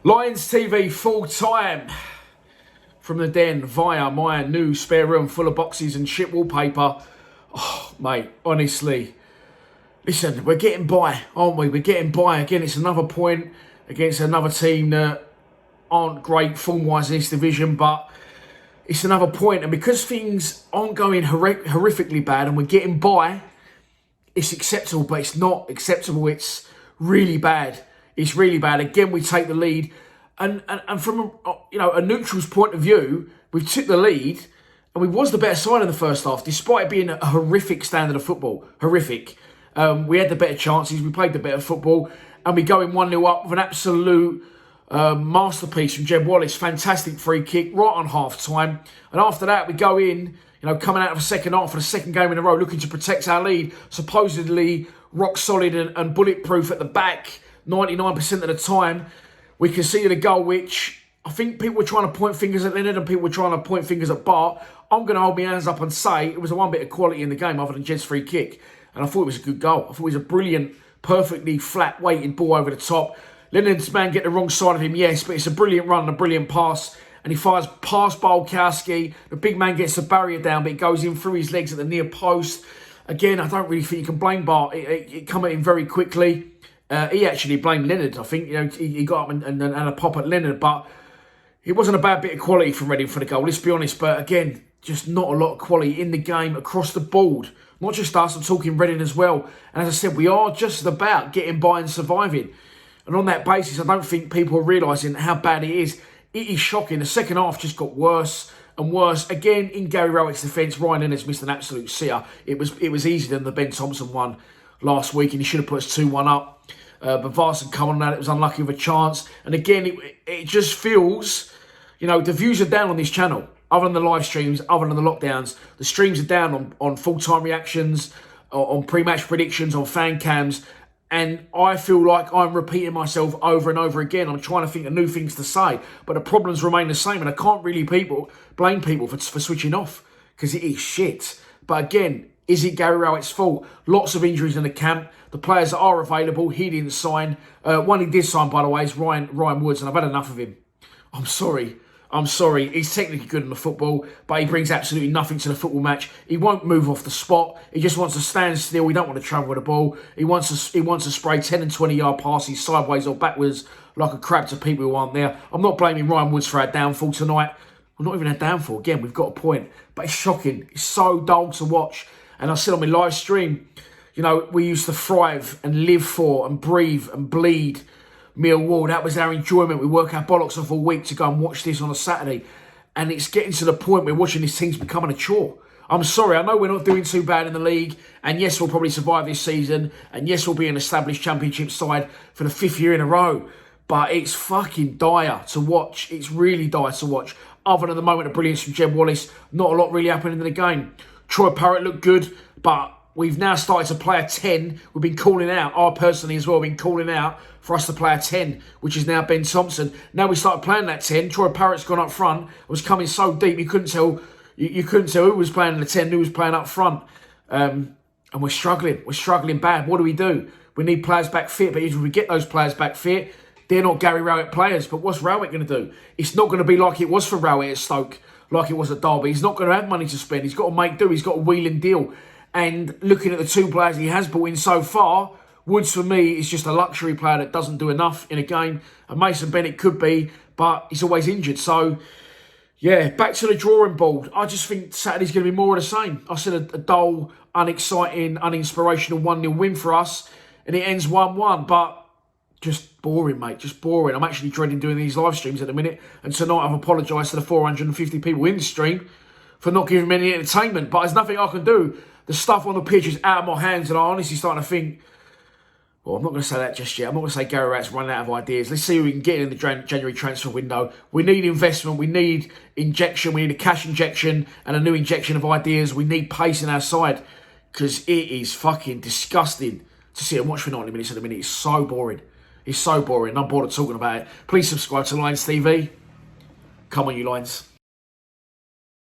Lions TV full time from the den via my new spare room full of boxes and shit wallpaper. Oh, mate, honestly. Listen, we're getting by, aren't we? We're getting by. Again, it's another point against another team that aren't great form-wise in this division, but it's another point. And because things aren't going horrifically bad and we're getting by, it's acceptable, but it's not acceptable. It's really bad. It's really bad. Again, we take the lead. And from a neutral's point of view, we took the lead and we was the better side in the first half, despite it being a horrific standard of football. Horrific. We had the better chances, we played the better football, and we go in 1-0 up with an absolute masterpiece from Jeb Wallace. Fantastic free kick right on half-time. And after that, we go in, coming out of the second half for the second game in a row, looking to protect our lead, supposedly rock solid and bulletproof at the back 99% of the time. We conceded a goal which I think people were trying to point fingers at Leonard and people were trying to point fingers at Bart. I'm going to hold my hands up and say it was the one bit of quality in the game other than Jed's free kick. And I thought it was a good goal. I thought it was a brilliant, perfectly flat weighted ball over the top. Leonard's man get the wrong side of him, yes, but it's a brilliant run and a brilliant pass. And he fires past Bolkowski. The big man gets the barrier down, but it goes in through his legs at the near post. Again, I don't really think you can blame Bart. It come at him very quickly. He actually blamed Leonard, I think. He got up and a pop at Leonard, but it wasn't a bad bit of quality from Reading for the goal, let's be honest. But again, just not a lot of quality in the game across the board. Not just us, I'm talking Reading as well. And as I said, we are just about getting by and surviving. And on that basis, I don't think people are realising how bad it is. It is shocking. The second half just got worse and worse. Again, in Gary Rowett's defence, Ryan Leonard's missed an absolute sitter. It was easier than the Ben Thompson one last week, and he should have put us 2-1 up. But Varson come on that, it was unlucky with a chance. And again, it just feels, the views are down on this channel. Other than the live streams, other than the lockdowns, the streams are down on full-time reactions, on pre-match predictions, on fan cams. And I feel like I'm repeating myself over and over again. I'm trying to think of new things to say, but the problems remain the same. And I can't really blame people for switching off, because it is shit. But again, is it Gary Rowett's fault? Lots of injuries in the camp. The players that are available, he didn't sign. One he did sign, by the way, is Ryan Woods, and I've had enough of him. I'm sorry. He's technically good in the football, but he brings absolutely nothing to the football match. He won't move off the spot. He just wants to stand still. He don't want to travel with the ball. He wants to spray 10 and 20-yard passes sideways or backwards like a crab to people who aren't there. I'm not blaming Ryan Woods for our downfall tonight. Well, not even our downfall. Again, we've got a point. But it's shocking. It's so dull to watch. And I said on my live stream, we used to thrive and live for and breathe and bleed Millwall. That was our enjoyment. We work our bollocks off all week to go and watch this on a Saturday. And it's getting to the point where watching this team's becoming a chore. I'm sorry, I know we're not doing too bad in the league. And yes, we'll probably survive this season. And yes, we'll be an established championship side for the 5th year in a row. But it's fucking dire to watch. It's really dire to watch. Other than the moment of brilliance from Jeb Wallace, not a lot really happening in the game. Troy Parrott looked good, but we've now started to play a 10. We've been calling out, I personally as well, been calling out for us to play a 10, which is now Ben Thompson. Now we started playing that 10. Troy Parrott's gone up front. It was coming so deep, you couldn't tell who was playing in the 10, who was playing up front. And we're struggling. We're struggling bad. What do? We need players back fit, but if we get those players back fit, they're not Gary Rowett players. But what's Rowett going to do? It's not going to be like it was for Rowett at Stoke, like it was at Derby. He's not going to have money to spend. He's got to make do. He's got a wheel and deal. And looking at the two players he has brought in so far, Woods for me is just a luxury player that doesn't do enough in a game. And Mason Bennett could be, but he's always injured. So, yeah, back to the drawing board. I just think Saturday's going to be more of the same. I said a dull, unexciting, uninspirational 1-0 win for us. And it ends 1-1. But just boring, mate. Just boring. I'm actually dreading doing these live streams at the minute. And tonight I've apologised to the 450 people in the stream for not giving me any entertainment. But there's nothing I can do. The stuff on the pitch is out of my hands. And I'm honestly starting to think, well, I'm not going to say that just yet. I'm not going to say Gary Rowett's running out of ideas. Let's see who we can get in the January transfer window. We need investment. We need injection. We need a cash injection and a new injection of ideas. We need pace in our side, because it is fucking disgusting to sit and watch for 90 minutes at the minute. It's so boring. It's so boring. I'm bored of talking about it. Please subscribe to Lions TV. Come on, you Lions.